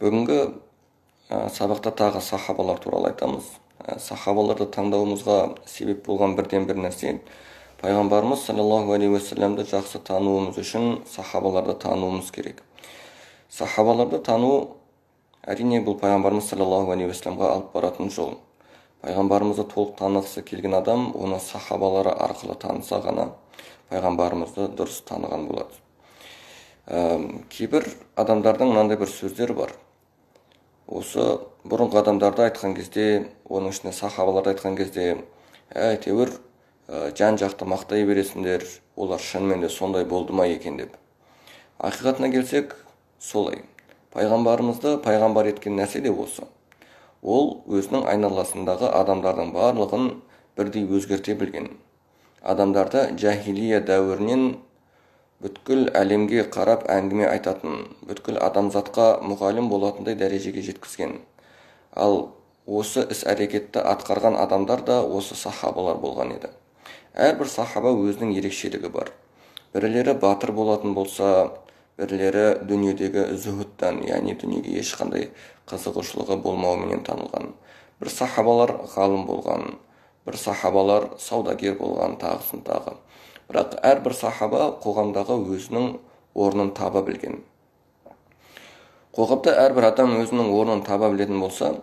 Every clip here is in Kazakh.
Бүгінгі сабақта тағы сахабалар туралы айтамыз. Сахабаларды таңдауымызға себеп болған бірден бір нәрсе, пайғамбарымыз саллаллаху алейхи уассаламды жақсы тануымыз үшін сахабаларды тануымыз керек. Сахабаларды тану әрине бұл пайғамбарымыз саллаллаху алейхи уассаламға алып баратын жол. Пайғамбарымызды толық танығысы келген адам оны сахабалары арқылы таныса ғана пайғамбарымызды дұрыс таныған болады. Кейбір адамдардың мынандай бір сөздері бар. Осы бұрынғы адамдарды айтқан кезде, оның ішінде сахабаларды айтқан кезде, әйтеуір жан-жақты мақтай бересіңдер, олар шынымен де сондай болды ма екен деп. Ақиқатына келсек, солай. Пайғамбарымызды пайғамбар еткен нәрсе де осы. Ол өзінің айналасындағы адамдардың барлығын бірдей өзгерте білген. Адамдарды жахилия дәуірінен бүткіл әлемге қарап әңгіме айтатын, бүткіл адамзатқа мұғалім болатындай дәрежеге жеткізген. Ал осы іс-әрекетті атқарған адамдар да осы сахабалар болған еді. Әрбір сахаба өзінің ерекшелігі бар. Бірлері батыр болатын болса, бірлері дүниедегі зүһудтан, яғни дүниеге ешқандай қызығушылығы болмауымен танылған. Бір сахабалар ғалым болған, бір сахабалар саудагер болған, тағысын тағы. Бірақ әрбір сахаба қоғамдағы өзінің орнын таба білген. Қоғамда әрбір адам өзінің орнын таба білетін болса,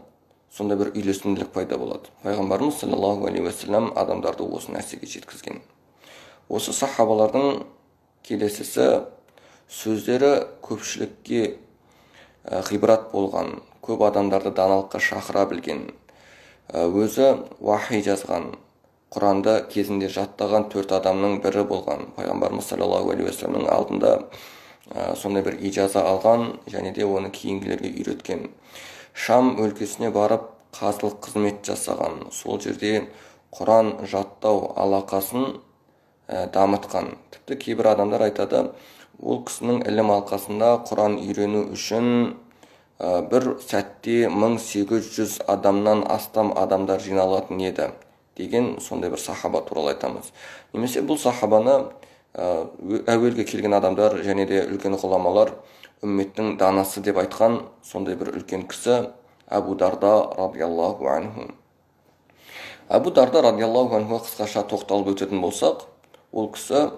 сонда бір үйлесімділік пайда болады. Пайғамбарымыз саллаллаху алейхи уассалам адамдарды осы нәрсеге жеткізген. Осы сахабалардың келесісі сөздері көпшілікке ғибрат болған, көп адамдарды даналыққа шақыра білген, өзі уахи жазған, Құранды кезінде жаттаған 4 адамның бірі болған. Пайғамбарымыз саллаллаху алейхи уассаламның алдында сондай бір ижаза алған және де оны кейінгілерге үйреткен. Шам өлкесіне барып қазылық қызмет жасаған. Сол жерде Құран жаттау алақасын дамытқан. Тіпті кейбір адамдар айтады, ол кісінің ілім алқасында Құран үйрену үшін бір сәтте 1800 адамнан астам адамдар жиналатын еді деген сондай бір сахаба туралы айтамыз. Немесе бұл сахабаны әуелге келген адамдар және де үлкен ғұламалар үмметтің данасы деп айтқан сондай бір үлкен кісі Абу Дарда радиаллаху анху. Абу Дарда радиаллаху анхуға қысқаша тоқталып өтетін болсақ, ол кісі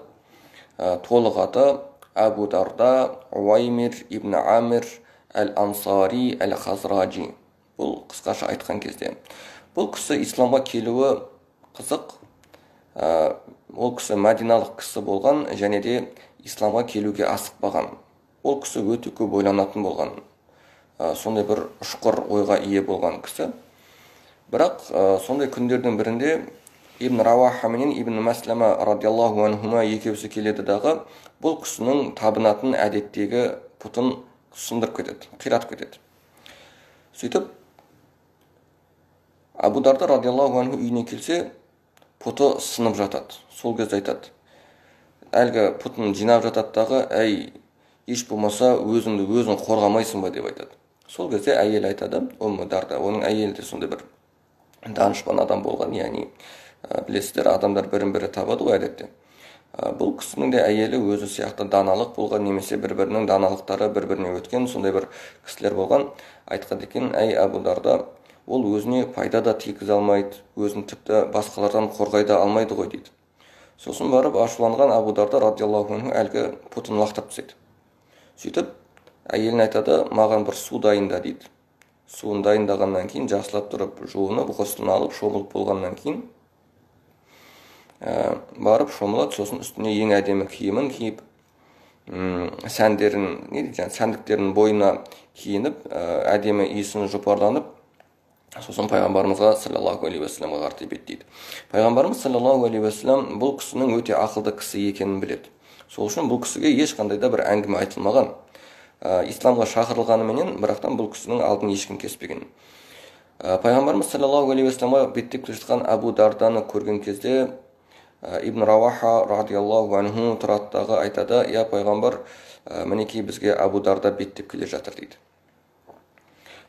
толық аты Абу Дарда Уаймир ибн Амир әл-Ансари әл-Хазраджи. Бұл қысқаша айтқан кезде. Бұл кісі исламға келуі қызық. Ол кісі мәдиналық кісі болған және де исламға келуге асықпаған. Ол кісі өте көп ойланатын болған. Сондай бір ұшқыр ойға ие болған кісі. Бірақ сондай күндердің бірінде Ибн Раваха менен Ибн Маслама радиаллаху анхума екеуісі келеді дағы, бұл кісінің табынатын әдеттегі пұтын сындырып кетеді, қиратып кетеді. Сөйтіп Абу Дарда радиаллаху анху үйіне келсе, пұты сынып жатады. Сол кезде айтады, әлгі пұтын жинап жатады дағы, әй, еш болмаса өзің қорғамайсың ба деп айтады. Сол кезде әйел айтады, Умму Дарда, оның әйелі де сондай бір данышпан адам болған, яғни білесіздер, адамдар бірін-бірі табады ғой әдетте. Бұл кісінің де әйелі өзі сияқты даналық болған, немесе бір-бірінің даналықтары бір-біріне өткен сондай бір кісілер болған. Айтқан екен, әй Абу Дарда, ол өзіне пайда да тигізе алмайды, өзін тіпті басқалардан қорғай да алмайды ғой дейді. Сосын барып ашуланған Абу Дарда радиаллаху анху әлгі пұтын лақтырып тастайды. Сөйтіп әйелін айтады, маған бір су дайында дейді. Суын дайындағаннан кейін жақсылап тұрып жуынып, ғұслын алып, шомылып болғаннан кейін барып шомылады, сосын үстіне ең әдемі киімін киіп, сәндіктерін бойына киініп, әдемі иісін жұпарланып, сосын пайғамбарымызға саллаллаху алейхи уассаламға қарсы беттейді. Пайғамбарымыз саллаллаху алейхи уассалам бұл кісінің өте ақылды кісі екенін біледі. Сол үшін бұл кісіге ешқандай да бір әңгіме айтылмаған. Исламға шақырылғанымен, бірақтан бұл кісінің алдын ешкім кеспеген. Пайғамбарымыз саллаллаху алейхи уассаламға беттеп келе жатқан Абу Дарданы көрген кезде Ибн Раваха радиаллаху анху тұраттағы айтады, я пайғамбар, мінекей бізге Абу Дарда беттеп келе жатыр дейді.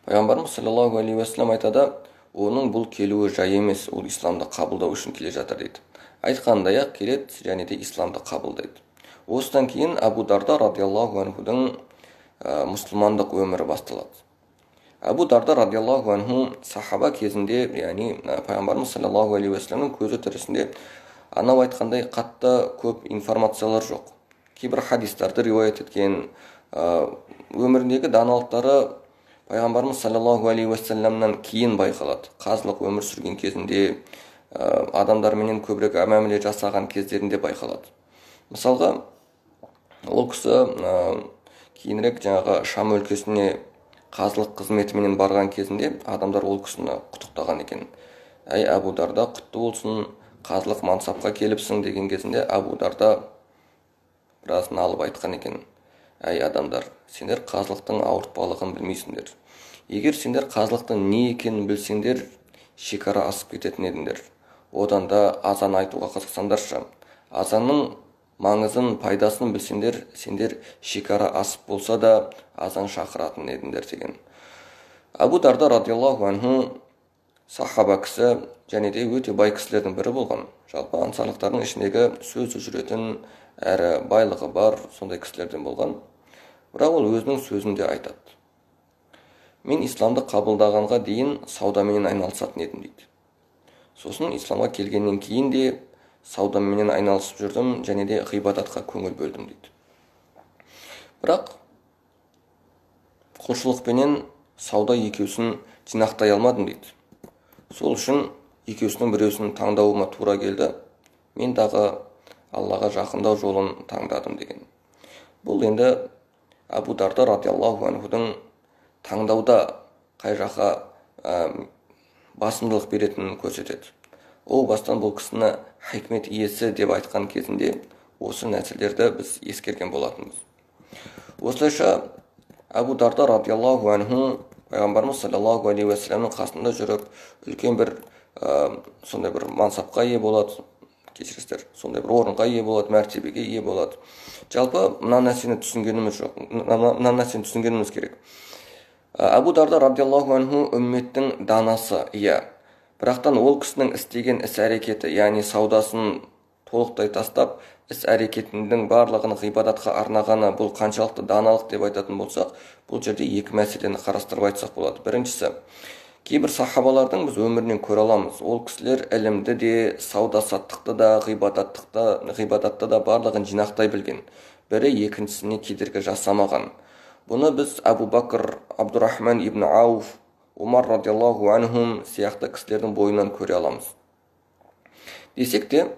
Пайғамбарымыз саллаллаху алейхи уассалам айтады, оның бұл келуі жай емес, ол исламды қабылдау үшін келе жатыр дейді. Айтқандай ақ келеді және де исламды қабылдайды. Осыдан кейін Абу Дарда радиаллаху анхудың мұсылмандық өмірі басталады. Абу Дарда радиаллаху анху сахаба кезінде, яғни пайғамбарымыз саллаллаху алейхи уассаламның көзі тірісінде анау айтқандай қатты көп информациялар жоқ. Кейбір хадистарды риуаят еткен, өміріндегі даналықтары пайғамбарымыз саллаллаху алейхи уассаламнан кейін байқалады. Қазылық өмір сүрген кезінде, адамдарменен көбірек мәміле жасаған кездерінде байқалады. Мысалға, ол кісі кейінірек жаңағы Шам өлкесіне қазылық қызметіменен барған кезінде адамдар ол кісіні құттықтаған екен. Әй Абу Дарда, құтты болсын, қазылық мансапқа келіпсің деген кезінде Абу Дарда біраз налып айтқан екен. Әй адамдар, сендер қазылықтың ауыртпалығын білмейсіңдер. Егер сендер қазылықтың не екенін білсеңдер, шекара асып кететін едіңдер. Одан да азан айтуға қызықсаңдаршы. Азанның маңызын, пайдасын білсеңдер, сендер шекара асып болса да азан шақыратын едіңдер деген. Абу Дарда радиаллаху анху сахаба кісі, және де өте бай кісілердің бірі болған. Жалпы ансарлықтардың ішіндегі сөзі жүретін, әрі байлығы бар сондай кісілерден болған. Бірақ ол өзінің сөзінде айтады: мен исламды қабылдағанға дейін саудаменен айналысатын едім дейді. Сосын исламға келгеннен кейін де саудаменен айналысып жүрдім, және де ғибадатқа көңіл бөлдім дейді. Бірақ құлшылықпенен сауда екеусін жинақтай алмадым дейді. Сол үшін екеусінің біреусін таңдауыма тура келді. Мен дағы Аллаға жақындау жолын таңдадым деген. Бұл енді Абу Дарда радиаллаху анхудың таңдауда қай жаққа басымдылық беретінін көрсетеді. Ол бастан бұл кісіні хикмет иесі деп айтқан кезінде осы нәрселерді біз ескерген болатынбыз. Осылайша Абу Дарда радиаллаху анху пайғамбарымыз саллаллаху алейхи уассаламның қасында жүріп, үлкен бір сондай бір мансапқа ие болады, кешіріңіздер, сондай бір орынға ие болады, мәртебеге ие болады. Жалпы мына нәрсені түсінгеніміз керек. Абу Дарда радиаллаху анху үмметтің данасы, Бірақтан ол кісінің істеген іс-әрекеті, яғни саудасын толықтай тастап, іс-әрекетінің барлығын ғибадатқа арнағаны бұл қаншалықты даналық деп айтатын болсақ, бұл жерде екі мәселені қарастырып айтсақ болады. Біріншісі, кейбір сахабалардың біз өмірінен көре аламыз. Ол кісілер ілімді де, сауда-саттықты да, ғибадатты да барлығын жинақтай білген. Бірі екіншісіне кедергі жасамаған. Бұны біз Абу Бакр, Абдурахман ибн Ауф, Умар радиаллаху анхум сияқты кісілердің бойынан көре аламыз. Десек те,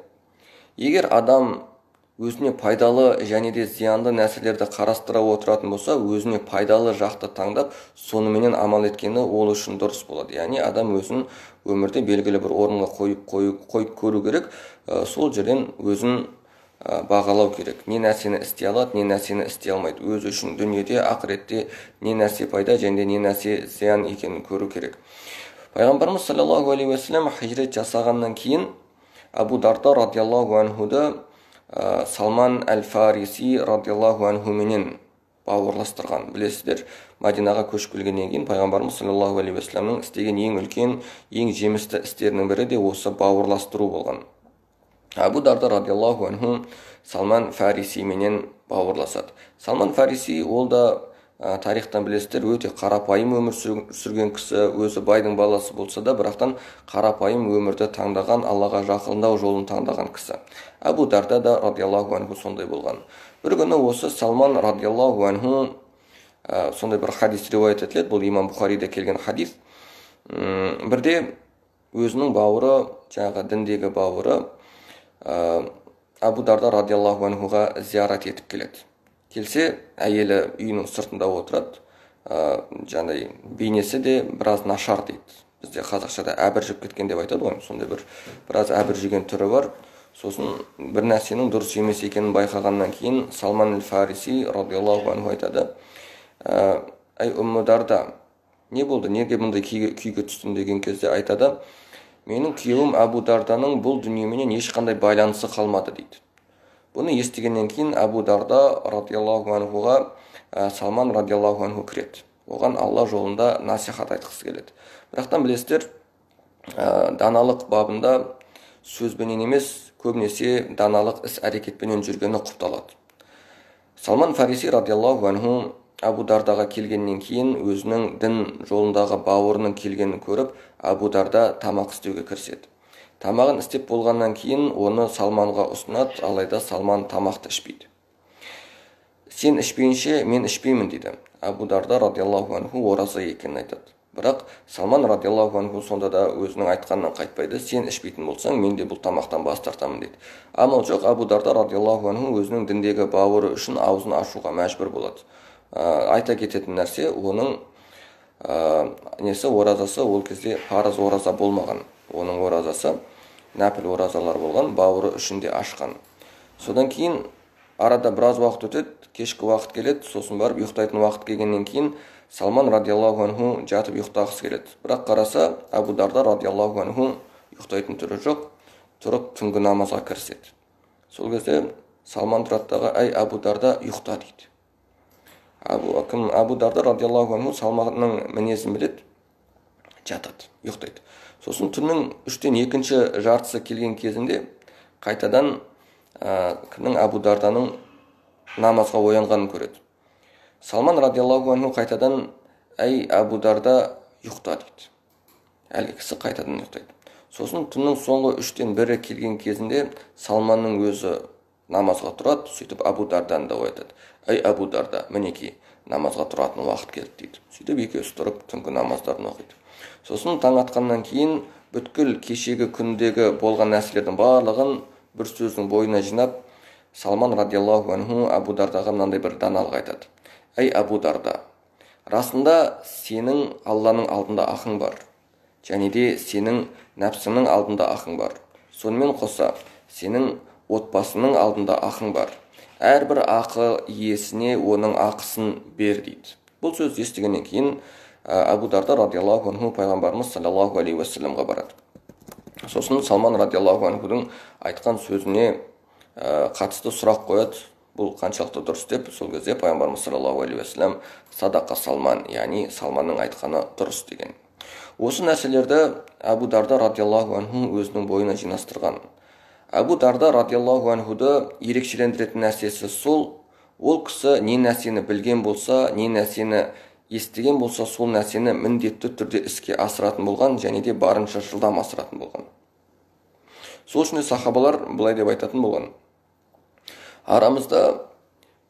егер адам өзіне пайдалы және де зиянды нәрселерді қарастыра отыратын болса, өзіне пайдалы жақты таңдап, соныменен амал еткені ол үшін дұрыс болады. Яғни адам өзін өмірде белгілі бір орынға қойып көру керек, сол жерден өзін бағалау керек. Не нәрсені істей алады, не нәрсені істей алмайды. Өзі үшін дүниеде, ақыретте не нәрсе пайда және не нәрсе зиян екенін көру керек. Пайғамбарымыз саллаллаху алейхи уассалам хижрет жасағаннан кейін Абу Дарда радиаллаху анхуды Салман әл-Фариси радиаллаху анхуменен бауырластырған. Білесіздер, Мадинаға көшіп келгеннен кейін пайғамбарымыз саллаллаху алейхи уассаламның істеген ең үлкен, ең жемісті істерінің бірі де осы бауырластыру болған. Абу Дарда радиаллаху анху Салман Фариси менен бауырласады. Салман Фариси ол да тарихтан білесіздер, өте қарапайым өмір сүрген кісі, өзі байдың баласы болса да, бірақтан қарапайым өмірді таңдаған, Аллаға жақындау жолын таңдаған кісі. Абу Дарда да радиаллаху анху сондай болған. Бір күні осы Салман радиаллаху анху сондай бір хадис риуаят етіледі, бұл имам Бухариде келген хадис. Бірде өзінің бауыры, жаңағы діндегі бауыры Абу Дарда радиаллаху анхуға зиярат етіп келеді. Келсе, әйелі үйінің сыртында отырады, жаңағыдай бейнесі де біраз нашар дейді. Бізде қазақшада әбір жеп кеткен деп айтады ғой, сондай біраз әбір жеген түрі бар. Сосын бір нәрсенің дұрыс емес екенін байқағаннан кейін Салман әл-Фариси радиаллаху анху айтады: "Ай Умму Дарда, не болды, неге мұндай күйге түстің?" деген кезде айтады: "Менің күйеуім Абу Дарданың бұл дүниеменен ешқандай байланысы қалмады" дейді. Бұны естігеннен кейін Абу Дарда радиаллаху анхуға Салман радиаллаху анху кіреді. Оған Алла жолында насихат айтқысы келеді. Бірақтан білесіздер, даналық бабында сөзбенен емес, көбінесе даналық іс әрекетпенен жүргені құпталады. Салман Фариси радиаллаху анху Абу Дардаға келгеннен кейін өзінің дін жолындағы бауырының келгенін көріп, Абу Дарда тамақ істеуге кіріседі. Тамағын істеп болғаннан кейін оны Салманға ұсынады, алайда Салман тамақты ішпейді. Сен ішпейінше мен ішпеймін дейді. Абу Дарда радиаллаху анху ораза екенін айтады. Бірақ Салман радиаллаху анху сонда да өзінің айтқанынан қайтпайды. Сен ішпейтін болсаң, мен де бұл тамақтан бас тартамын дейді. Амал жоқ, Абу Дарда радиаллаху анху өзінің діндегі бауыры үшін аузын ашуға мәжбүр болады. Айта кететін нәрсе, оның оразасы ол кезде парыз ораза болмаған. Оның оразасы нәпіл оразалар болған, бауыры үшін де ашқан. Содан кейін арада біраз уақыт өтеді, кешкі уақыт келеді, сосын барып ұйықтайтын уақыт келгеннен кейін Салман радиаллаху анху жатып ұйықтағысы келеді. Бірақ қараса, Абу Дарда радиаллаху анху ұйықтайтын түрі жоқ, тұрып түнгі намазға кіріседі. Сол кезде Салман тұрады дағы, әй Абу Дарда ұйықта дейді. Абу Дарда радиаллаху анху Салманның мінезін біледі, жатады, ұйықтайды. Сосын түннің 3/2 жартысы келген кезінде қайтадан Абу Дарданың намазға оянғанын көреді. Салман радиаллаху анху қайтадан, әй Абу Дарда ұйықта дейді. Әлгі кісі қайтадан ұйықтайды. Сосын түннің соңғы 1/3 келген кезінде Салманның өзі намазға тұрады, сөйтіп Абу Дарданы да оятады. Әй Абу Дарда, мінеки намазға тұратын уақыт келді дейді. Сөйтіп екеуісі тұрып түнгі намаздарын оқиды. Сосын таң атқаннан кейін бүткіл кешегі күндегі болған нәрселердің барлығын бір сөздің бойына жинап, Салман радиаллаху анху Абу Дардаға мынандай бір даналық айтады. Әй Абу Дарда, расында сенің Алланың алдында ақың бар, және де сенің нәпсіңнің алдында ақың бар. Сонымен қоса, сенің отбасының алдында ақың бар. Әрбір ақы иесіне оның ақысын бер дейді. Бұл сөз естігеннен кейін Абу Дарда радиаллаху анху пайғамбарымыз саллаллаху алейхи уассаламға барады. Сосын Салман радиаллаху анхудың айтқан сөзіне қатысты сұрақ қояды. Бұл қаншалықты дұрыс деп, сол кезде пайғамбарымыз саллаллаху алейхи уассалам садақа Салман, яғни Салманның айтқаны дұрыс деген. Осы нәрселерді Абу Дарда радиаллаху анху өзінің бойына жинастырған. Абу Дарда радиаллаху анхуды ерекшелендіретін нәрсесі сол, ол кісі не нәрсені білген болса, не нәрсені естіген болса, сол нәрсені міндетті түрде іске асыратын болған, және де барынша жылдам асыратын болған. Сол үшін сахабалар былай деп айтатын болған: арамызда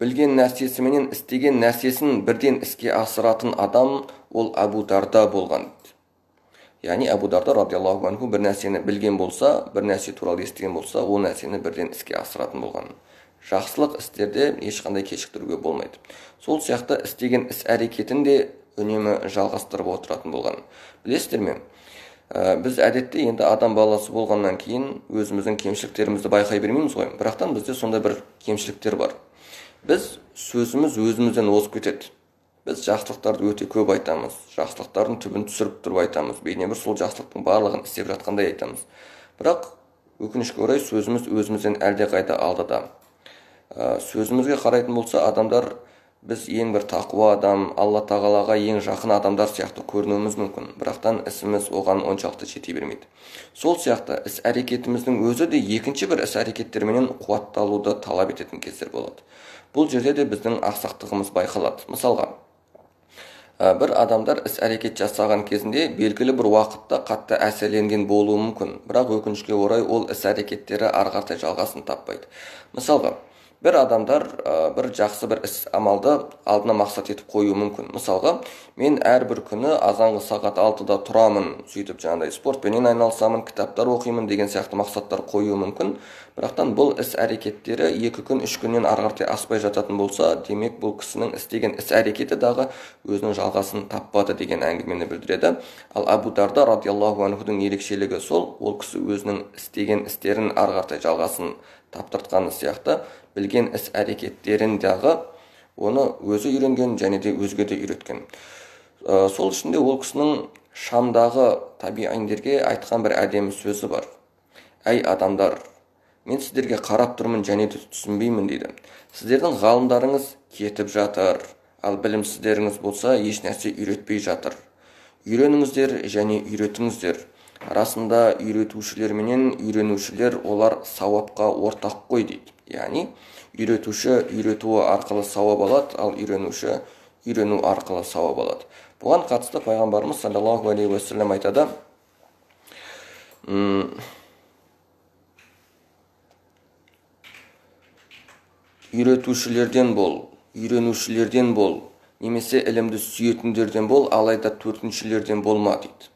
білген нәрсесі менен істеген нәрсесін бірден іске асыратын адам ол Абу Дарда болған. Яғни Абу Дарда радиаллаху анху бір нәрсені білген болса, бір нәрсе туралы естіген болса, ол нәрсені бірден іске асыратын болған. Жақсылық істерде ешқандай кешіктіруге болмайды. Сол сияқты істеген іс әрекетін де үнемі жалғастырып отыратын болған. Білесіздер ме? Біз әдетте енді адам баласы болғаннан кейін өзіміздің кемшіліктерімізді байқай бермейміз ғой. Бірақтан бізде сондай бір кемшіліктер бар. Біз сөзіміз өзімізден озып кетеді. Біз жақсылықтарды өте көп айтамыз. Жақсылықтардың түбін түсіріп тұрып айтамыз. Бейне бір сол жақсылықтың барлығын істеп жатқандай айтамыз. Бірақ өкінішке орай сөзіміз өзімізден әлдеқайда алдыда. Сөзімізге қарайтын болса, адамдар біз ең бір тақуа адам, Алла тағалаға ең жақын адамдар сияқты көрінуіміз мүмкін. Бірақтан ісіміз оған оншалықты жете бермейді. Сол сияқты іс әрекетіміздің өзі де екінші бір іс әрекеттерменен қуатталуды талап ететін кездер болады. Бұл жерде де біздің ақсақтығымыз байқалады. Мысалға, бір адамдар іс әрекет жасаған кезінде белгілі бір уақытта қатты әсерленген болуы мүмкін. Бірақ өкінішке орай ол іс әрекеттері ары қарай жалғасын таппайды. Мысалға, бір адамдар бір жақсы бір іс амалды алдына мақсат етіп қою мүмкін. Мысалға, мен әрбір күні азанғы сағат 6-да тұрамын, сөйтіп жаңағыдай спортпенен айналысамын, кітаптар оқимын деген сияқты мақсаттар қою мүмкін. Бірақтан бұл іс әрекеттері 2 күн, 3 күннен ары қарай аспай жататын болса, демек бұл кісінің істеген іс әрекеті дағы өзінің жалғасын таппады деген әңгімені білдіреді. Ал Абу Дарда радиаллаху анхудың ерекшелігі сол, ол кісі өзінің істеген істерін ары қарай жалғасын таптыртқаны сияқты білген іс әрекеттерін дағы оны өзі үйренген және де өзге де үйреткен. Сол ішінде ол кісінің Шамдағы табиғиндерге айтқан бір әдемі сөзі бар. Әй адамдар, мен сіздерге қарап тұрмын және де түсінбеймін дейді. Сіздердің ғалымдарыңыз кетіп жатыр, ал білімсіздеріңіз болса еш нәрсе үйретпей жатыр. Үйреніңіздер және үйретіңіздер. Арасында үйретушілер менен үйренушілер олар сауапқа ортақ қой дейді. Яғни үйретуші үйретуі арқылы сауап алады, ал үйренуші үйрену арқылы сауап алады. Бұған қатысты пайғамбарымыз саллаллаху алейхи уассалам айтады: үйретушілерден бол, үйренушілерден бол, немесе ілімді сүйетіндерден бол, алайда төртіншілерден болма дейді.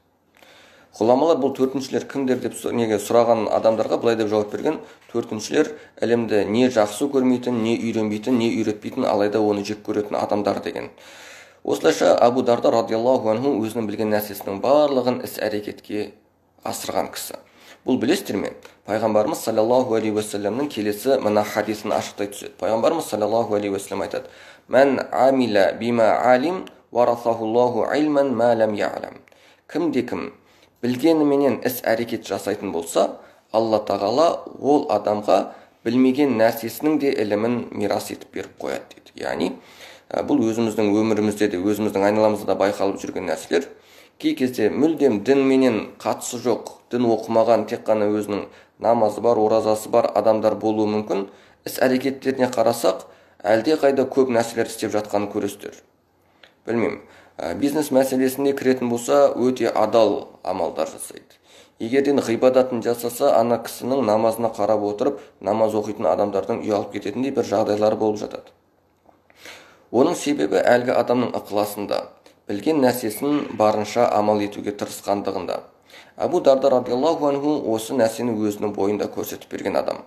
Ғұламалар бұл төртіншілер кімдер деп сұраған адамдарға былай деп жауап берген: төртіншілер ілімді не жақсы көрмейтін, не үйренбейтін, не үйретпейтін, алайда оны жек көретін адамдар деген. Осылайша Абу Дарда радиаллаху анху өзінің білген нәрсесінің барлығын іс-әрекетке асырған кісі. Бұл білесіздер ме? Пайғамбарымыз саллаллаху алейхи уассаламның келесі мына хадисін ашықтай түседі. Пайғамбарымыз саллаллаху алейхи уассалам айтады: "Мән амиля бима алим варасахуллаху илман ма лам я'лам." Кім білгеніменен іс-әрекет жасайтын болса, Алла тағала ол адамға білмеген нәрсесінің де ілімін мирас етіп беріп қояды дейді. Яғни, бұл өзіміздің өмірімізде де, өзіміздің айналамызда да байқалып жүрген нәрселер. Кей кезде мүлдем дінменен қатысы жоқ, дін оқымаған, тек қана өзінің намазы бар, оразасы бар адамдар болуы мүмкін. Іс-әрекеттеріне қарасақ, әлде қайда көп нәрселер істеп жатқанын көресіздер. Білмеймін, бизнес мәселесінде кіретін болса, өте адал амалдар жасайды. Егерден ғибадатын жасаса, ана кісінің намазына қарап отырып, намаз оқитын адамдардың ұялып кететіндей бір жағдайлар болып жатады. Оның себебі әлгі адамның ықыласында, білген нәрсесін барынша амал етуге тырысқандығында. Абу Дарда радиаллаху анху осы нәрсені өзінің бойында көрсетіп берген адам.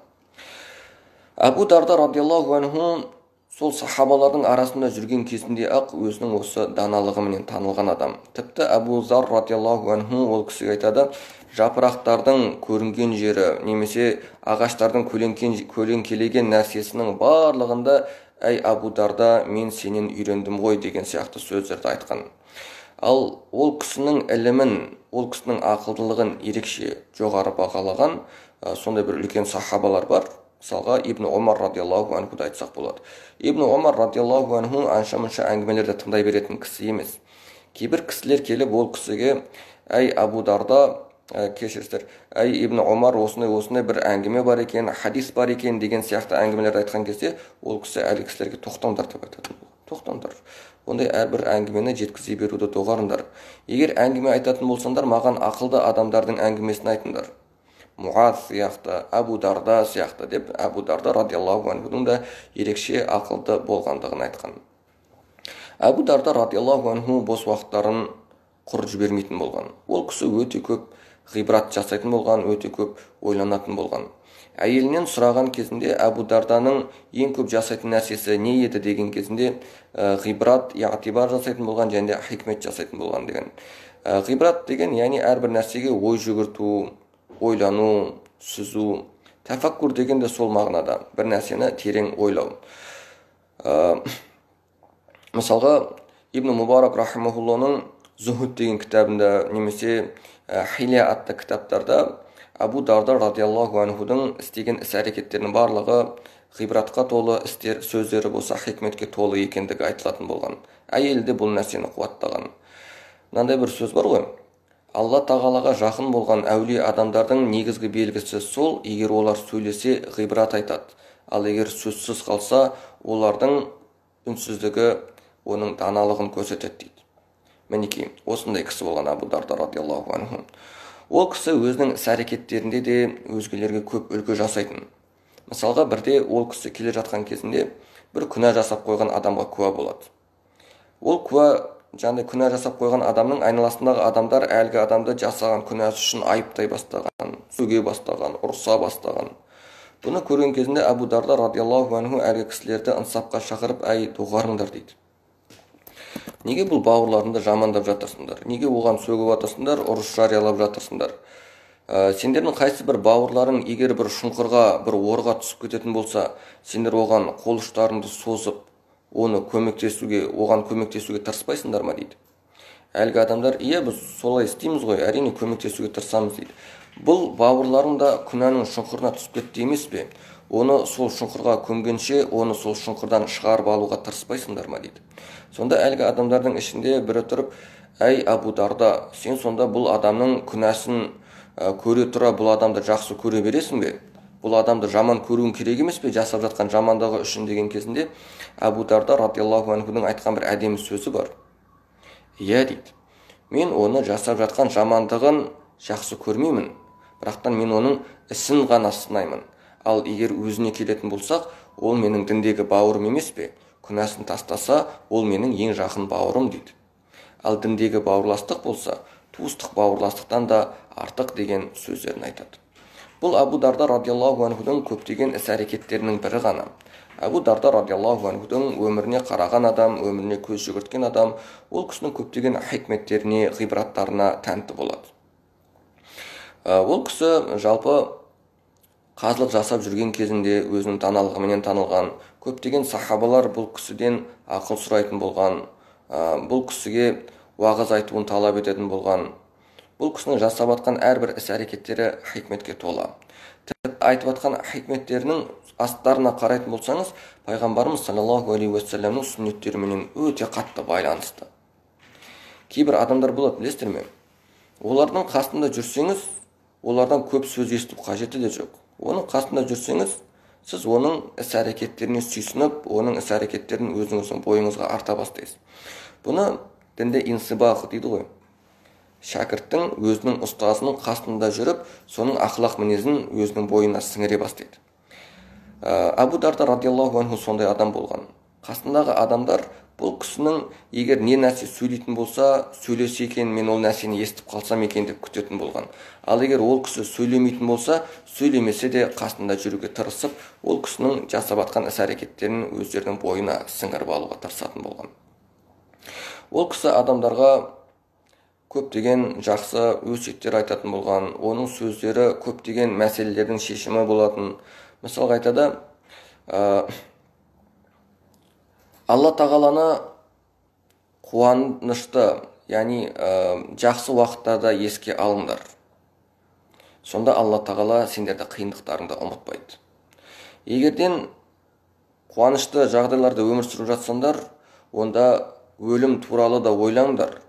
Абу Дарда радиаллаху анху сол сахабалардың арасында жүрген кезінде ақ өзінің осы даналығымен танылған адам. Тіпті Абу Зар радиаллаху анху ол кісіге айтады: жапырақтардың көрінген жері немесе ағаштардың көлеңкелеген нәрсесінің барлығында әй Абу Дарда, мен сенен үйрендім ғой деген сияқты сөздерді айтқан. Ал ол кісінің ілімін, ол кісінің ақылдылығын ерекше жоғары бағалаған сондай бір үлкен сахабалар бар. Мысалға Ибн Омар радиаллаху анхуды айтсақ болады. Ибн Омар радиаллаху анху анша-мұнша әңгімелерді тыңдай беретін кісі емес. Кейбір кісілер келіп ол кісіге: әй Абу Дарда, кешіріңіздер, әй Ибн Омар, осындай бір әңгіме бар екен, хадис бар екен деген сияқты әңгімелерді айтқан кезде, ол кісі әлгі кісілерге тоқтаңдар деп айтады. Тоқтаңдар. Ондай әрбір әңгімені жеткізе беруді доғарыңдар. Егер әңгіме айтатын болсаңдар, маған ақылды адамдардың әңгімесін айтыңдар. Муаз сияқты, Абу Дарда сияқты деп, Абу Дарда радиаллаху анхудың да ерекше ақылды болғандығын айтқан. Абу Дарда радиаллаху анху бос уақыттарын құр жібермейтін болған. Ол кісі өте көп ғибрат жасайтын болған, өте көп ойланатын болған. Әйелінен сұраған кезінде Абу Дарданың ең көп жасайтын нәрсесі не еді деген кезінде ғибрат, яғтибар жасайтын болған және хикмет жасайтын болған деген. Ғибрат деген, яғни әрбір нәрсеге ой жүгірту, ойлану, сүзу. Тәфәккур деген де сол мағынада, бір нәрсені терең ойлау. Мысалға, Ибн Мубарак рахимахулланың Зухуд деген кітабында немесе Хилия атты кітаптарда Абу Дарда радиаллаху анхудың істеген іс-әрекеттерінің барлығы ғибратқа толы істер, сөздері болса хикметке толы екендігі айтылатын болған. Әйелі де бұл нәрсені қуаттаған. Мынандай бір сөз бар ғой: Алла тағалаға жақын болған әулие адамдардың негізгі белгісі сол, егер олар сөйлесе ғибрат айтады. Ал егер сөзсіз қалса, олардың үнсіздігі оның даналығын көрсетеді дейді. Мінекей, осындай кісі болған Абу Дарда радиаллаху анху. Ол кісі өзінің іс-әрекеттерінде де өзгелерге көп үлгі жасайтын. Мысалға, бірде ол кісі келе жатқан кезінде бір күнә жасап қойған адамға куә болады. Ол күнә жасап қойған адамның айналасындағы адамдар әлгі адамды жасаған күнәсі үшін айыптай бастаған, сөге бастаған, ұрса бастаған. Бұны көрген кезінде Абу Дарда радиаллаху анху әлгі кісілерді ынсапқа шақырып: әй, доғарыңдар дейді. Неге бұл бауырларыңды жамандап жатырсыңдар? Неге оған сөгіп жатырсыңдар, ұрыс жариялап жатырсыңдар? Сендердің қайсы бір бауырларың егер бір шұңқырға, бір орға түсіп кететін болса, сендер оған қол ұштарыңды созып, оған көмектесуге тырыспайсыңдар ма дейді. Әлгі адамдар: иә, біз солай істейміз ғой, әрине көмектесуге тырысамыз дейді. Бұл бауырларың да күнәнің шұңқырына түсіп кетті емес пе? Оны сол шұңқырға көмгенше, оны сол шұңқырдан шығарып алуға тырыспайсыңдар ма дейді. Сонда әлгі адамдардың ішінде бірі тұрып: әй Абу Дарда, сен сонда бұл адамның күнәсін көре тұра бұл адамды жақсы көре бересің бе? бұл адамды жаман көруің керек емес пе, жасап жатқан жамандығы үшін деген кезінде Абу Дарда радиаллаху анхудың айтқан бір әдемі сөзі бар. Иә дейді, мен оны жасап жатқан жамандығын жақсы көрмеймін, бірақтан мен оның ісін ғана сынаймын. Ал егер өзіне келетін болсақ, ол менің діндегі бауырым емес пе? Күнәсін тастаса, ол менің ең жақын бауырым дейді. Ал діндегі бауырластық болса, туыстық бауырластықтан да артық деген сөздерін айтады. Бұл Абу Дарда радиаллаху анхудың көптеген іс-әрекеттерінің бірі ғана. Абу Дарда радиаллаху анхудың өміріне қараған адам, өміріне көз жүгірткен адам, ол кісінің көптеген хикметтеріне, ғибраттарына тәнті болады. Ол кісі жалпы қазылық жасап жүрген кезінде өзінің даналығымен танылған, көптеген сахабалар бұл кісіден ақыл сұрайтын болған, бұл кісіге уағыз айтуын талап ететін болған. Бұл кісінің жасап жатқан әрбір іс-әрекеттері хикметке тола. Айтып жатқан хикметтерінің астарына қарайтын болсаңыз, пайғамбарымыз саллаллаху алейхи уассаламның сүннеттерімен өте қатты байланысты. Кейбір адамдар болады, білесіздер ме? Олардың қасында жүрсеңіз, олардан көп сөз естіп қажеті де жоқ. Оның қасында жүрсеңіз, сіз оның іс-әрекеттеріне сүйсініп, оның іс-әрекеттерін өзіңіздің бойыңызға арта бастайсыз. Бұны дінде инсибах дейді ғой. Шәкірттің өзінің ұстазының қасында жүріп, соның ақылақ мінезін өзінің бойына сіңіре бастайды. Абу Дарда радиаллаху анху сондай адам болған. Қасындағы адамдар бұл кісінің егер не нәрсе сөйлейтін болса, сөйлесе екен, мен ол нәрсені естіп қалсам екен деп күтетін болған. Ал егер ол кісі сөйлемейтін болса, сөйлемесе де қасында жүруге тырысып, ол кісінің жасап жатқан іс-әрекеттерін өздерінің бойына сіңіріп алуға тырысатын болған. Ол кісі адамдарға көптеген жақсы өсиеттер айтатын болған, оның сөздері көптеген мәселелердің шешімі болатын. Мысалға айтады, Алла тағаланы қуанышты, яғни жақсы уақыттарда еске алыңдар. Сонда Алла тағала сендерді қиындықтарыңды ұмытпайды. Егерден қуанышты жағдайларда өмір сүріп жатсаңдар, онда өлім туралы да ойлаңдар.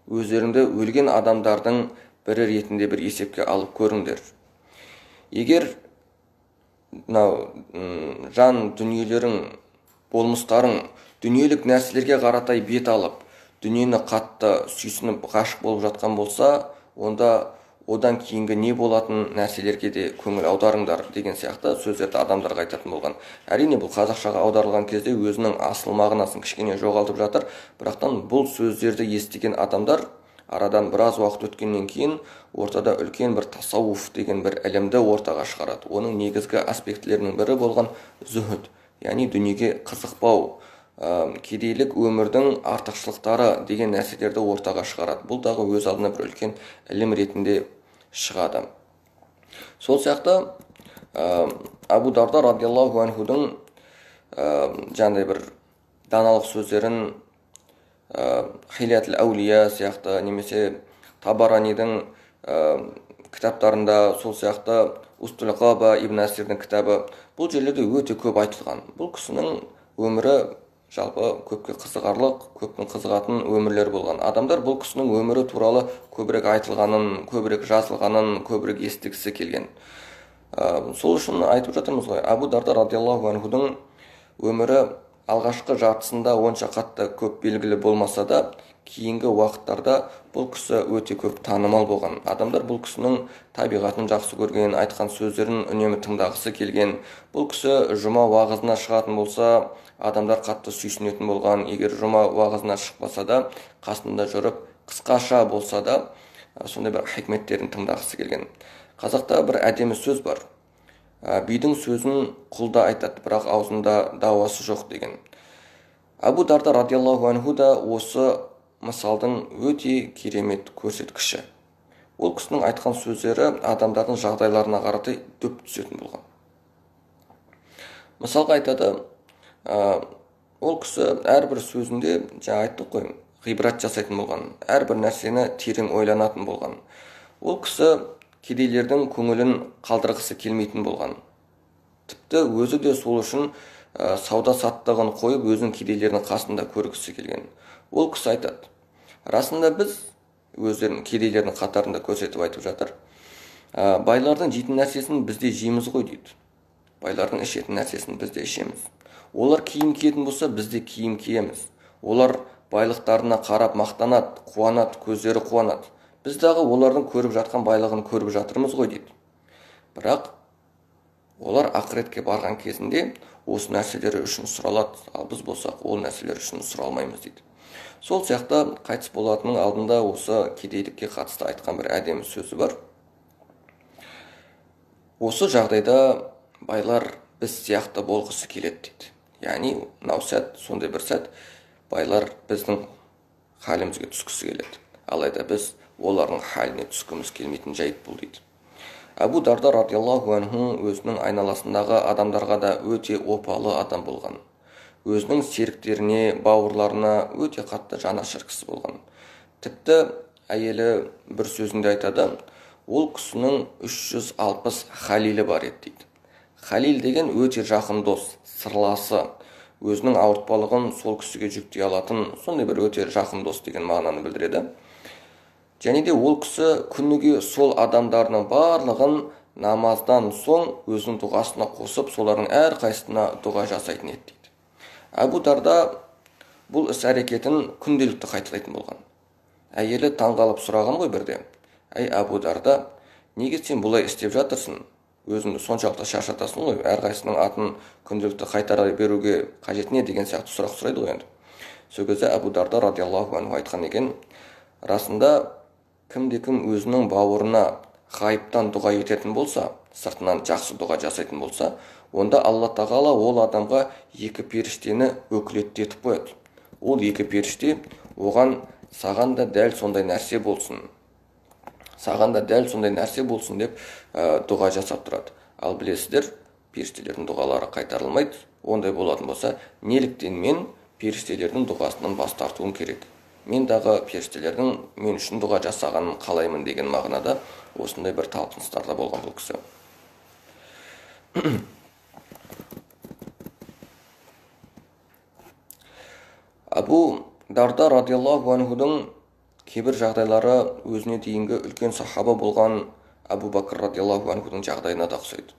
Өздеріңді өлген адамдардың бірі ретінде бір есепке алып көріңдер. Егер жан дүниелерің, болмыстарың дүниелік нәрселерге қаратай бет алып, дүниені қатты сүйсініп ғашық болып жатқан болса, онда одан кейінгі не болатын нәрселерге де көңіл аударыңдар деген сияқты сөздерді адамдарға айтатын болған. Әрине бұл қазақшаға аударылған кезде өзінің асыл мағынасын кішкене жоғалтып жатыр, бірақтан бұл сөздерді естіген адамдар арадан біраз уақыт өткеннен кейін ортада үлкен бір тасауф деген бір ілімді ортаға шығарады. Оның негізгі аспектілерінің бірі болған зүһд, яғни дүниеге қызықпау, кедейлік өмірдің артықшылықтары деген нәрселерді ортаға шығарады. Бұл дағы өз алдына бір үлкен ілім ретінде шығады. Сол сияқты Абу Дарда радиаллаху анхудың жаңағыдай бір даналық сөздерін Хилятул Аулия сияқты, немесе Табаранидың кітаптарында, сол сияқты Устул Ғаба Ибн Асирдің кітабы, бұл жерлерде өте көп айтылған. Бұл кісінің өмірі жалпы көпке қызығарлық, көптің қызығатын өмірлер болған. Адамдар бұл кісінің өмірі туралы көбірек айтылғанын, көбірек жазылғанын, көбірек естігісі келген. Сол үшін айтып жатырмыз ғой, Абу Дарда радиаллаху анхудың өмірі алғашқы жартысында онша қатты көп белгілі болмаса да, кейінгі уақыттарда бұл кісі өте көп танымал болған. Адамдар бұл кісінің табиғатын жақсы көрген, айтқан сөздерін үнемі тыңдағысы келген. Бұл кісі жұма уағызына шығатын болса, адамдар қатты сүйсінетін болған. Егер жұма уағызына шықпаса да, қасында жүріп, қысқаша болса да, сондай бір хикметтерін тыңдағысы келген. Қазақта бір әдемі сөз бар. Бидің сөзін құлда айтады, бірақ аузында дауасы жоқ деген. Абу Дарда радиаллаху анху да осы мысалдың өте керемет көрсеткіші. Ол кісінің айтқан сөздері адамдардың жағдайларына қаратай дөп түсетін болған. Мысалға айтады, ол кісі әрбір сөзінде, жаңа айттық қой, ғибрат жасайтын болған, әрбір нәрсені терең ойланатын болған. Ол кісі кедейлердің көңілін қалдырғысы келмейтін болған. Тіпті өзі де сол үшін сауда саттығын қойып, өзінің кедейлердің қасында көргісі келген. Ол кісі айтады, расында біз өздерінің кедейлердің қатарында көрсетіп айтып жатыр. Байлардың жейтін нәрсесін біз де жейміз ғой дейді. Байлардың ішетін нәрсесін біз де ішеміз. Олар киім киетін болса, біз де киім киеміз. Олар байлықтарына қарап мақтанады, қуанады, көздері қуанады. Біз дағы олардың көріп жатқан байлығын көріп жатырмыз ғой дейді. Бірақ олар ақыретке барған кезінде осы нәрселері үшін сұралады, ал біз болсақ ол нәрселер үшін сұралмаймыз дейді. Сол сияқты қайтыс болатынның алдында осы кедейлікке қатысты айтқан бір әдемі сөзі бар. Осы жағдайда байлар біз сияқты болғысы келеді дейді. Яғни мынау сәт, сондай бір сәт, байлар біздің халімізге түскісі келеді. Алайда біз олардың халіне түскіміз келмейтін жайт бұл дейді. Абу Дарда радиаллаху анху өзінің айналасындағы адамдарға да өте опалы адам болған. Өзінің серіктеріне, бауырларына өте қатты жанашыр кісі болған. Тіпті әйелі бір сөзінде айтады, ол кісінің 360 халилі бар еді дейді. Халил деген өте жақын дос, сырласы, өзінің ауыртпалығын сол кісіге жүктей алатын, сондай бір өте жақын дос деген мағынаны білдіреді. Және де ол кісі күніге сол адамдарының барлығын намаздан соң өзінің дұғасына қосып, солардың әрқайсысына дұға жасайтын еді дейді. Абу Дарда бұл іс әрекетін күнделікті қайталайтын болған. Әйелі таңғалып сұраған ғой бірде, әй Абу Дарда, неге сен бұлай істеп жатырсың? Өзіңді соншалықты шаршатасың ғой, әрқайсының атын күнделікті қайтара беруге қажет не деген сияқты сұрақ сұрайды ғой енді. Сол кезде Абу Дарда радиаллаху анху айтқан екен, расында кімде-кім өзінің бауырына ғайыптан дұға ететін болса, сыртынан жақсы дұға жасайтын болса, онда Алла тағала ол адамға екі періштені өкілетті етіп қояды. Ол екі періште оған саған да дәл сондай нәрсе болсын, саған да дәл сондай нәрсе болсын деп дұға жасап тұрады. Ал білесіздер, періштелердің дұғалары қайтарылмайды. Ондай болатын болса, неліктен мен періштелердің дұғасынан бас тартуым керек? Мен дағы періштелердің мен үшін дұға жасағанын қалаймын деген мағынада осындай бір талпыныстарда болған бұл кісі. Абу Дарда радиаллаху анхудың кейбір жағдайлары өзіне дейінгі үлкен сахаба болған Абу Бакр радиаллаху анхудың жағдайына да ұқсайды.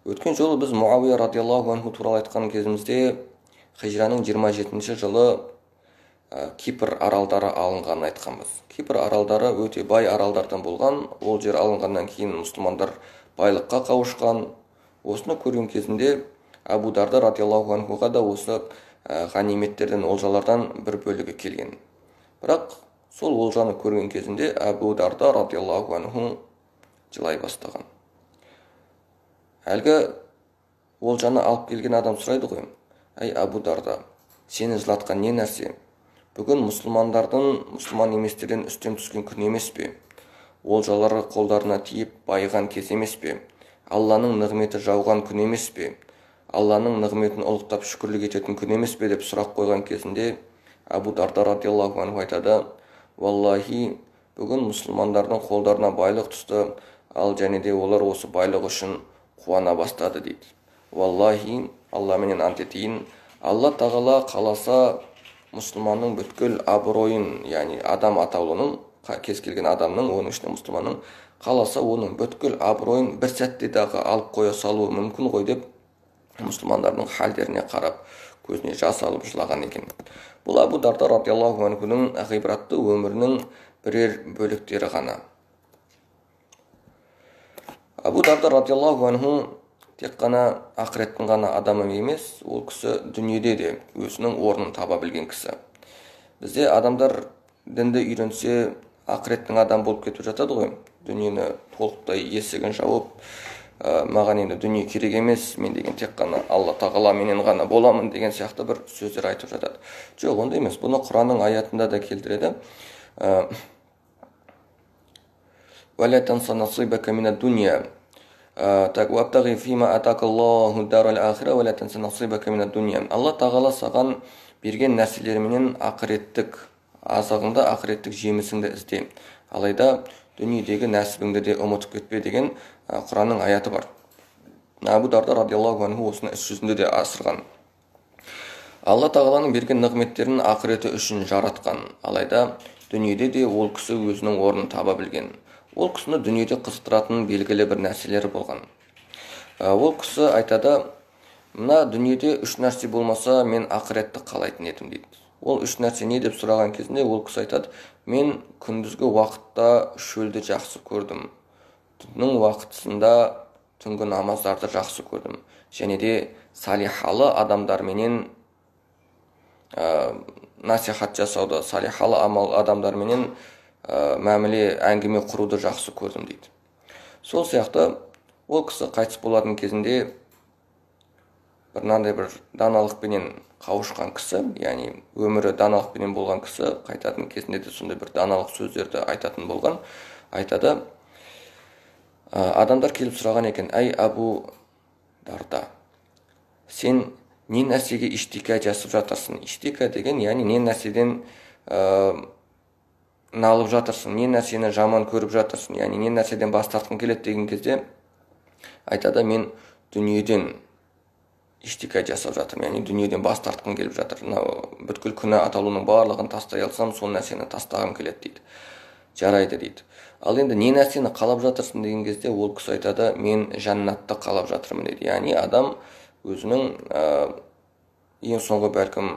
Өткен жолы біз Муавия радиаллаху анху туралы айтқан кезімізде хижраның 27-ші жылы Кипр аралдары алынғанын айтқанбыз. Кипр аралдары өте бай аралдардан болған, ол жер алынғаннан кейін мұсылмандар байлыққа қауышқан. Осыны көрген кезінде Абу Дарда радиаллаху анхуға да осы ғаниметтерден, олжалардан бір бөлігі келген. Бірақ сол олжаны көрген кезінде Абу Дарда радиаллаху анху жылай бастаған. Әлгі олжаны алып келген адам сұрайды ғой, әй Абу Дарда, сені жылатқан не нәрсе? Бүгін мұсылман еместерден үстем түскен күн емес пе? Олжалары қолдарына тиіп байыған кез емес пе? Алланың нығметі жауған күн емес пе? Алланың нығметін ұлықтап шүкірлік ететін күн емес пе деп сұрақ қойған кезінде Абу Дарда радиаллаху анху айтады, валлахи, бүгін мұсылмандардың қолдарына байлық түсті, ал және де олар осы байлық үшін қуана бастады дейді. Валлахи, Алла менен ант етейін, Алла тағала қаласа мұсылманның бүткіл абыройын, яғни адам атаулының, кез келген адамның, оның ішінде мұсылманның, қаласа оның бүткіл абыройын бір сәтте дағы алып қоя салуы мүмкін ғой деп мұсылмандардың халдеріне қарап көзіне жас алып жылаған екен. Бұл Абу Дарда радиаллаху анхудың ғибратты өмірінің бірер бөліктері ғана. Абу Дарда радиаллаху анху тек қана ақыреттің ғана адамы емес, ол кісі дүниеде де өзінің орнын таба білген кісі. Бізде адамдар дінді үйренсе, ақыреттің адам болып кетіп жатады ғой. Дүниені толықтай есігін жауып, маған енді дүние керек емес, мен деген тек қана Алла тағала менен ғана боламын деген сияқты бір сөздер айтып жатады. Жоқ, ондай емес. Бұны Құранның аятында да келтіреді. وَلَا تَنْسَ نَصِيبَكَ مِنَ الدُّنْيَا وَابْتَغِ فِيمَا أَتَاكَ اللَّهُ الدَّارَ الْآخِرَةَ وَلَا تَنْسَ نَصِيبَكَ مِنَ الدُّنْيَا. Алла тағала саған берген нәрселерменен ақыреттік азығыңды, ақыреттік жемісіңді ізде. Алайда дүниедегі нәсібіңді де ұмытып кетпе деген Құранның аяты бар. Абу Дарда радиаллаху анху осыны іс жүзінде де асырған. Алла тағаланың берген нығметтерін ақыреті үшін жаратқан. Алайда дүниеде де ол кісі өзінің орнын таба білген. ол кісіні дүниеде қызықтыратын белгілі бір нәрселері болған. Ол кісі айтады, мына дүниеде үш нәрсе болмаса мен ақыретті қалайтын едім дейді. Ол үш нәрсе не деп сұраған кезінде ол кісі айтады, мен күндізгі уақытта шөлді жақсы көрдім, түннің уақытысында түнгі намаздарды жақсы көрдім, және де салихалы адамдарменен насихат жасауды, салихалы адамдарменен мәміле әңгіме құруды жақсы көрдім дейді. Сол сияқты ол кісі қайтыс болатын кезінде бір даналықпенен қауышқан кісі, яғни өмірі даналықпенен болған кісі, қайтатын кезінде де сондай бір даналық сөздерді айтатын болған. Айтады, адамдар келіп сұраған екен, әй Абу Дарда, сен не нәрсеге иштика жасып жатырсың? Иштика деген, яғни не нәрседен налып жатырсың, не нәрсені жаман көріп жатырсың, яғни не нәрседен бас тартқың келеді деген кезде айтады, мен дүниеден иштика жасап жатырмын, яғни дүниеден бас тартқым келіп жатыр. Бүткіл күнә атаулының барлығын тастай алсам, сол нәрсені тастағым келеді дейді. Жарайды дейді. Ал енді не нәрсені қалап жатырсың деген кезде ол кісі айтады, мен жәннатты қалап жатырмын дейді. Яғни адам өзінің ең соңғы бәлкім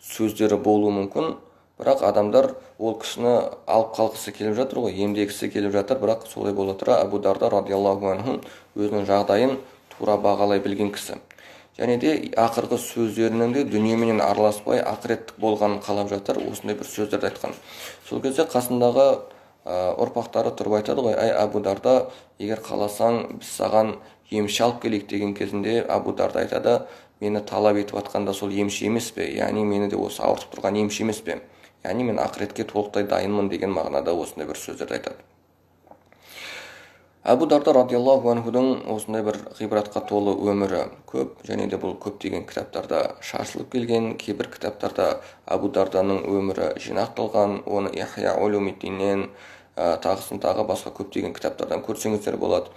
сөздері болуы мүмкін, бірақ адамдар ол кісіні алып қалғысы келіп жатыр ғой, емдегісі келіп жатыр, бірақ солай бола тұра Абу Дарда радиаллаху анху өзінің жағдайын тура бағалай білген кісі. Және де ақырғы сөздерінің де дүниеменен араласпай ақыреттік болғанын қалап жатыр, осындай бір сөздерді айтқан. Сол кезде қасындағы ұрпақтары тұрып айтады ғой, әй Абу Дарда, егер қаласаң біз саған емші алып келейік деген кезінде Абу Дарда айтады, мені талап етіп жатқанда сол емші емес пе, яғни мені де осы ауыртып тұрған емші емес пе, яғни мен ақыретке толықтай дайынмын деген мағынада осындай бір сөздерді айтады. Абу Дарда радиаллаху анхудың осындай бір ғибратқа толы өмірі көп, және де бұл көптеген кітаптарда шашылып келген. Кейбір кітаптарда Абу Дарданың өмірі жинақталған, оны Ихя улумиддиннен тағы басқа көптеген кітаптардан көрсеңіздер болады.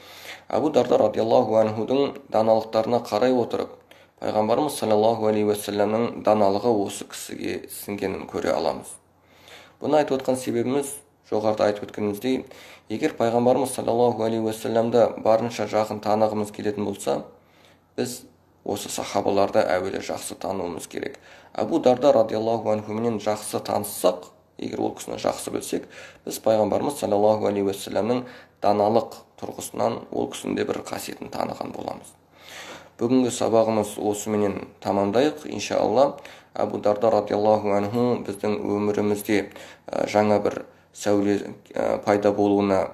Абу Дарда радиаллаху анхудың даналықтарына қарай отырып, пайғамбарымыз саллаллаху алейхи уассаламның даналығы осы кісіге сіңгенін көре аламыз. Бұны айтып отқан себебіміз, жоғарыда айтып өткеніміздей, егер пайғамбарымыз саллаллаху алейхи уассаламды барынша жақын танығымыз келетін болса, біз осы сахабаларды әуелі жақсы тануымыз керек. Абу Дарда радиаллаху анхуменен жақсы таныссақ, егер ол кісіні жақсы білсек, біз пайғамбарымыз саллаллаху алейхи уассаламның даналық тұрғысынан ол кісінде бір қасиетін таныған боламыз. Бүгінгі сабағымыз осыменен тамамдайық, иншалла. Абу Дарда радиаллаху анху біздің өмірімізде жаңа бір сәуле пайда болуына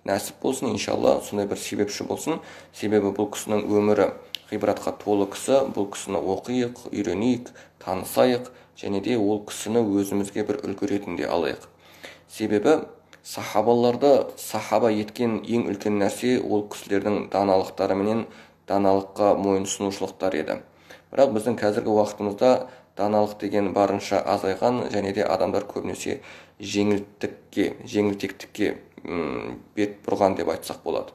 нәсіп болсын, иншалла, сондай бір себепші болсын. Себебі бұл кісінің өмірі ғибратқа толы кісі, бұл кісіні оқиық, үйренейік, танысайық, және де ол кісіні өзімізге бір үлгі ретінде алайық. Себебі сахабаларды сахаба еткен ең үлкен нәрсе ол кісілердің даналықтары менен даналыққа мойынсұнушылықтар еді. Бірақ біздің қазіргі уақытымызда даналық деген барынша азайған, және де адамдар көбінесе жеңілтектікке бет бұрған деп айтсақ болады.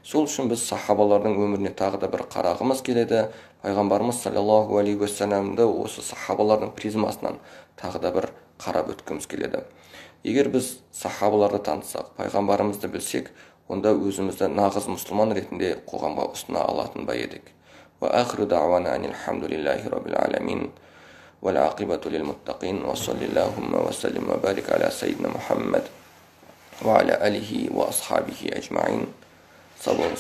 Сол үшін біз сахабалардың өміріне тағы да бір қарағымыз келеді. Пайғамбарымыз саллаллаху алейхи уассаламды осы сахабалардың призмасынан тағы да бір қарап өткіміз келеді. Егер біз сахабаларды танысақ, пайғамбарымызды білсек, онда өзімізді нағыз мұсылман ретінде қоғамға ұсына алатын ба едік. Ва ахиру дa'вана алхамдулиллахи rabbil alamin wal aqibatu lil muttaqin wa sallallahu wa sallim wa barik ala sayyidina Muhammad wa ala alihi wa ashabihi ajma'in. Sağ olun.